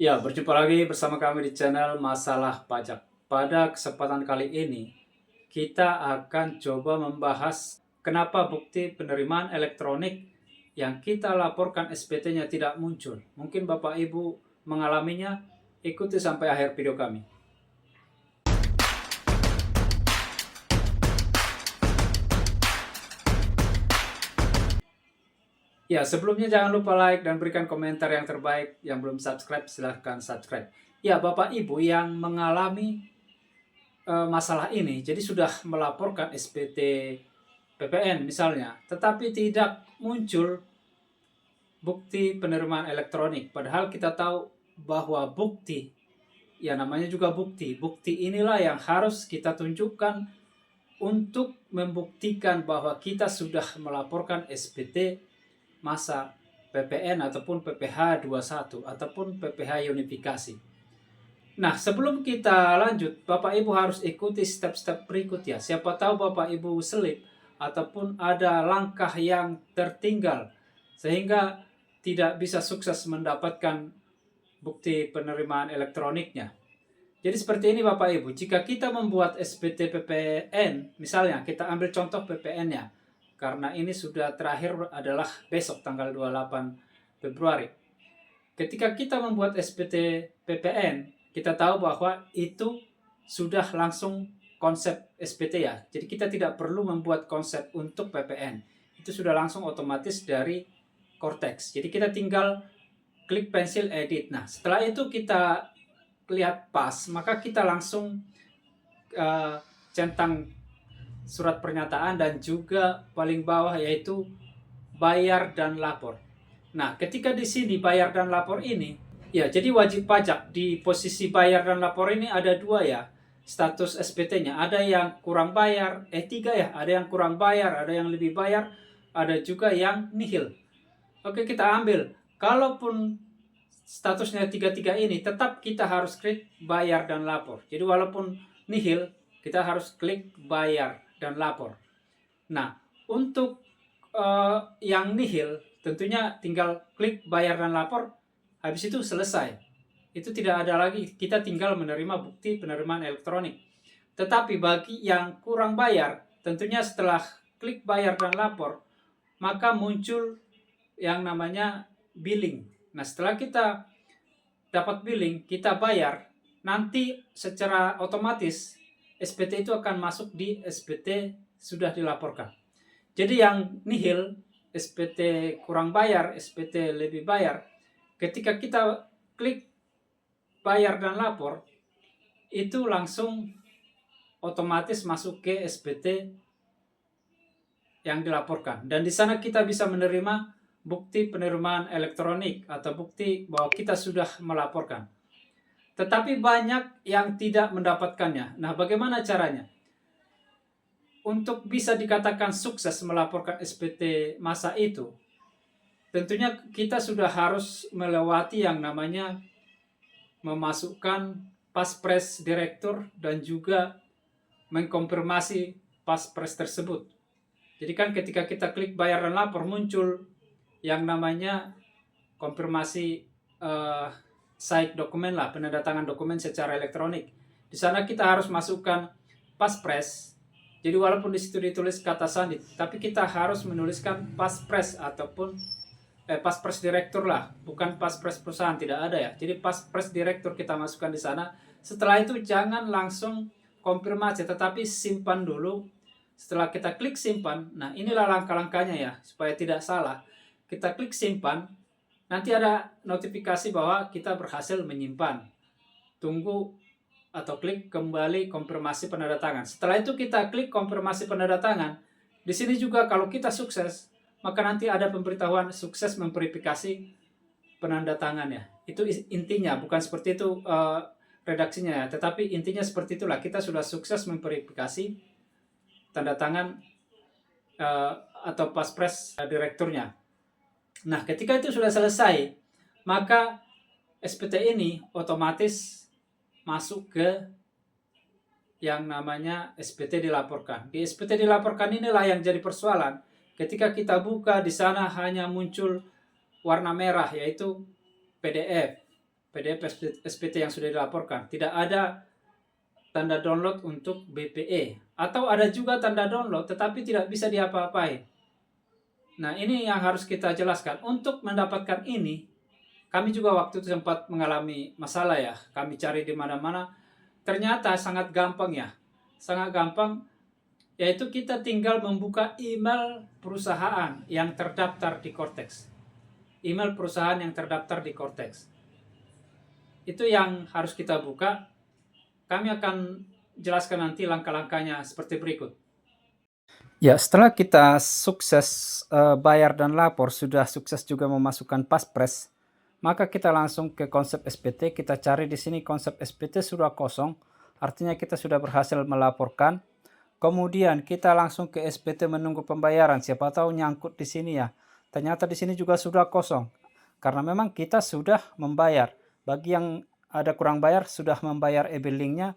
Ya, berjumpa lagi bersama kami di channel Masalah Pajak. Pada kesempatan kali ini, kita akan coba membahas kenapa bukti penerimaan elektronik yang kita laporkan SPT-nya tidak muncul. Mungkin Bapak Ibu mengalaminya, ikuti sampai akhir video kami. Ya, sebelumnya jangan lupa like dan berikan komentar yang terbaik. Yang belum subscribe, silahkan subscribe. Ya, Bapak Ibu yang mengalami masalah ini, jadi sudah melaporkan SPT PPN misalnya, tetapi tidak muncul bukti penerimaan elektronik. Padahal kita tahu bahwa bukti, ya namanya juga bukti. Bukti inilah yang harus kita tunjukkan untuk membuktikan bahwa kita sudah melaporkan SPT masa PPN ataupun PPh 21 ataupun PPh unifikasi. Nah, sebelum kita lanjut, Bapak Ibu harus ikuti step-step berikut ya. Siapa tahu Bapak Ibu selip ataupun ada langkah yang tertinggal sehingga tidak bisa sukses mendapatkan bukti penerimaan elektroniknya. Jadi seperti ini Bapak Ibu, jika kita membuat SPT PPN, misalnya kita ambil contoh PPN-nya, karena ini sudah terakhir adalah besok tanggal 28 Februari. Ketika kita membuat SPT PPN, kita tahu bahwa itu sudah langsung konsep SPT ya. Jadi kita tidak perlu membuat konsep untuk PPN. Itu sudah langsung otomatis dari Cortex. Jadi kita tinggal klik pensil edit. Nah, setelah itu kita lihat pas, maka kita langsung centang surat pernyataan dan juga paling bawah yaitu bayar dan lapor. Nah, ketika di sini bayar dan lapor ini, ya jadi wajib pajak di posisi bayar dan lapor ini ada dua ya status SPT-nya. Ada yang kurang bayar, tiga ya, ada yang kurang bayar, ada yang lebih bayar, ada juga yang nihil. Oke, kita ambil. Kalaupun statusnya tiga-tiga ini, tetap kita harus klik bayar dan lapor. Jadi walaupun nihil, kita harus klik bayar dan lapor. Nah, untuk yang nihil, tentunya tinggal klik bayar dan lapor, habis itu selesai. Itu tidak ada lagi, kita tinggal menerima bukti penerimaan elektronik. Tetapi bagi yang kurang bayar, tentunya setelah klik bayar dan lapor, maka muncul yang namanya billing. Nah, setelah kita dapat billing, kita bayar, nanti secara otomatis SPT itu akan masuk di SPT sudah dilaporkan. Jadi yang nihil, SPT kurang bayar, SPT lebih bayar, ketika kita klik bayar dan lapor, itu langsung otomatis masuk ke SPT yang dilaporkan. Dan di sana kita bisa menerima bukti penerimaan elektronik atau bukti bahwa kita sudah melaporkan. Tetapi banyak yang tidak mendapatkannya. Nah, bagaimana caranya? Untuk bisa dikatakan sukses melaporkan SPT masa itu, tentunya kita sudah harus melewati yang namanya memasukkan paspres direktur dan juga mengkonfirmasi paspres tersebut. Jadi kan ketika kita klik bayar dan lapor, muncul yang namanya konfirmasi side dokumen lah, penandatangan dokumen secara elektronik. Di sana kita harus masukkan paspres. Jadi walaupun di situ ditulis kata sandi, tapi kita harus menuliskan paspres ataupun paspres direktur lah, bukan paspres perusahaan, tidak ada ya. Jadi paspres direktur kita masukkan di sana. Setelah itu jangan langsung konfirmasi, tetapi simpan dulu. Setelah kita klik simpan, nah inilah langkah-langkahnya ya, supaya tidak salah. Kita klik simpan, nanti ada notifikasi bahwa kita berhasil menyimpan. Tunggu atau klik kembali konfirmasi penandatangan. Setelah itu kita klik konfirmasi penandatangan. Di sini juga kalau kita sukses, maka nanti ada pemberitahuan sukses memverifikasi penandatangannya. Itu intinya, bukan seperti itu redaksinya ya, tetapi intinya seperti itulah, kita sudah sukses memverifikasi tanda tangan atau paspres direkturnya. Nah, ketika itu sudah selesai, maka SPT ini otomatis masuk ke yang namanya SPT dilaporkan. Di SPT dilaporkan inilah yang jadi persoalan. Ketika kita buka, di sana hanya muncul warna merah, yaitu PDF. PDF SPT yang sudah dilaporkan. Tidak ada tanda download untuk BPE. Atau ada juga tanda download tetapi tidak bisa diapa-apain. Nah, ini yang harus kita jelaskan. Untuk mendapatkan ini, kami juga waktu itu sempat mengalami masalah ya. Kami cari di mana-mana. Ternyata sangat gampang ya. Sangat gampang, yaitu kita tinggal membuka email perusahaan yang terdaftar di Cortex. Email perusahaan yang terdaftar di Cortex. Itu yang harus kita buka. Kami akan jelaskan nanti langkah-langkahnya seperti berikut. Ya, setelah kita sukses bayar dan lapor, sudah sukses juga memasukkan paspres, maka kita langsung ke konsep SPT. Kita cari di sini konsep SPT sudah kosong, artinya kita sudah berhasil melaporkan. Kemudian kita langsung ke SPT menunggu pembayaran. Siapa tahu nyangkut di sini ya. Ternyata di sini juga sudah kosong, karena memang kita sudah membayar. Bagi yang ada kurang bayar, sudah membayar e-billingnya,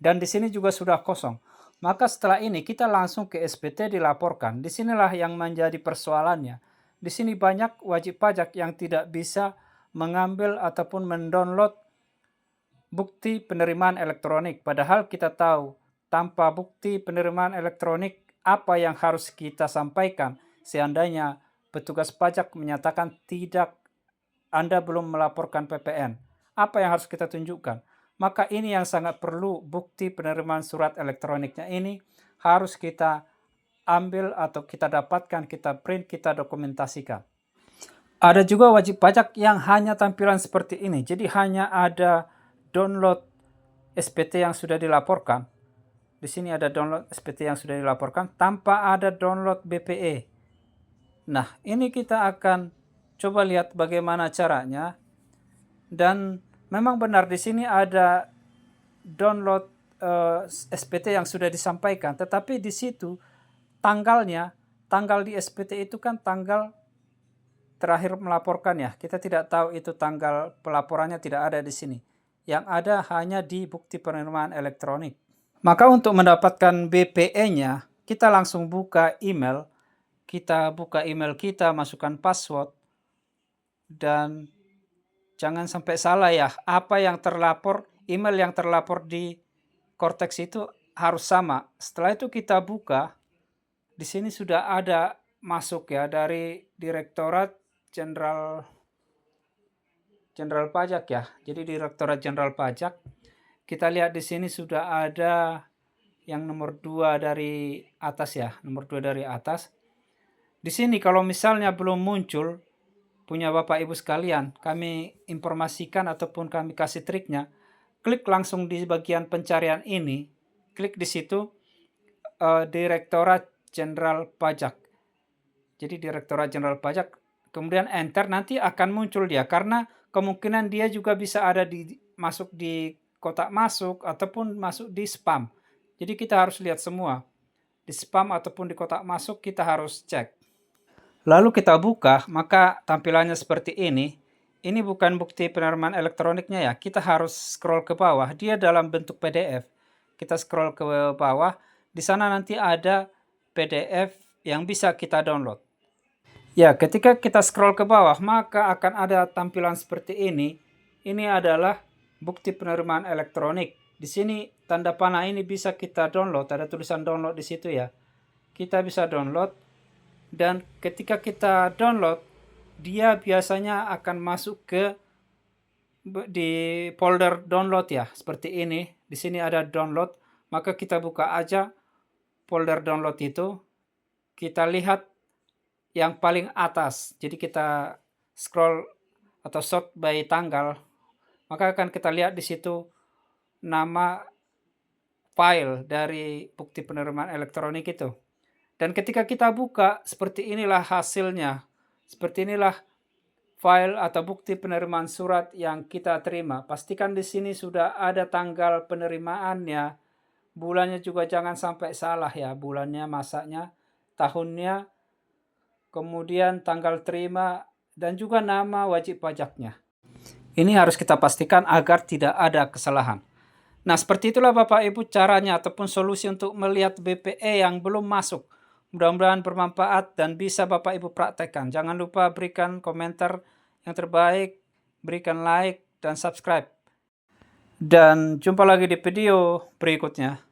dan di sini juga sudah kosong. Maka setelah ini kita langsung ke SPT dilaporkan. Disinilah yang menjadi persoalannya. Di sini banyak wajib pajak yang tidak bisa mengambil ataupun mendownload bukti penerimaan elektronik. Padahal kita tahu tanpa bukti penerimaan elektronik apa yang harus kita sampaikan seandainya petugas pajak menyatakan tidak, Anda belum melaporkan PPN. Apa yang harus kita tunjukkan? Maka ini yang sangat perlu, bukti penerimaan surat elektroniknya ini harus kita ambil atau kita dapatkan, kita print, kita dokumentasikan. Ada juga wajib pajak yang hanya tampilan seperti ini. Jadi hanya ada download SPT yang sudah dilaporkan. Di sini ada download SPT yang sudah dilaporkan tanpa ada download BPE. Nah, ini kita akan coba lihat bagaimana caranya. Dan memang benar di sini ada download SPT yang sudah disampaikan, tetapi di situ tanggalnya, tanggal di SPT itu kan tanggal terakhir melaporkan ya. Kita tidak tahu itu tanggal pelaporannya, tidak ada di sini. Yang ada hanya di bukti penerimaan elektronik. Maka untuk mendapatkan BPE-nya, kita langsung buka email. Kita buka email kita, masukkan password, dan jangan sampai salah ya, apa yang terlapor, email yang terlapor di Cortex itu harus sama. Setelah itu kita buka, di sini sudah ada masuk ya dari Direktorat Jenderal Pajak ya. Jadi Direktorat Jenderal Pajak, kita lihat di sini sudah ada yang nomor 2 dari atas ya, nomor 2 dari atas. Di sini kalau misalnya belum muncul punya Bapak Ibu sekalian, kami informasikan ataupun kami kasih triknya. Klik langsung di bagian pencarian ini, klik di situ Direktorat Jenderal Pajak. Jadi Direktorat Jenderal Pajak, kemudian enter, nanti akan muncul dia, karena kemungkinan dia juga bisa ada masuk di kotak masuk ataupun masuk di spam. Jadi kita harus lihat semua. Di spam ataupun di kotak masuk kita harus cek. Lalu kita buka, maka tampilannya seperti ini. Ini bukan bukti penerimaan elektroniknya ya. Kita harus scroll ke bawah. Dia dalam bentuk PDF. Kita scroll ke bawah. Di sana nanti ada PDF yang bisa kita download. Ya, ketika kita scroll ke bawah, maka akan ada tampilan seperti ini. Ini adalah bukti penerimaan elektronik. Di sini tanda panah ini bisa kita download. Ada tulisan download di situ ya. Kita bisa download. Dan ketika kita download, dia biasanya akan masuk ke di folder download ya, seperti ini. Di sini ada download, maka kita buka aja folder download itu. Kita lihat yang paling atas. Jadi kita scroll atau sort by tanggal, maka akan kita lihat di situ nama file dari bukti penerimaan elektronik itu. Dan ketika kita buka, seperti inilah hasilnya. Seperti inilah file atau bukti penerimaan surat yang kita terima. Pastikan di sini sudah ada tanggal penerimaannya. Bulannya juga jangan sampai salah ya. Bulannya, masanya, tahunnya, kemudian tanggal terima, dan juga nama wajib pajaknya. Ini harus kita pastikan agar tidak ada kesalahan. Nah, seperti itulah Bapak Ibu caranya ataupun solusi untuk melihat BPE yang belum masuk. Mudah-mudahan bermanfaat dan bisa Bapak Ibu praktekkan. Jangan lupa berikan komentar yang terbaik, berikan like, dan subscribe. Dan jumpa lagi di video berikutnya.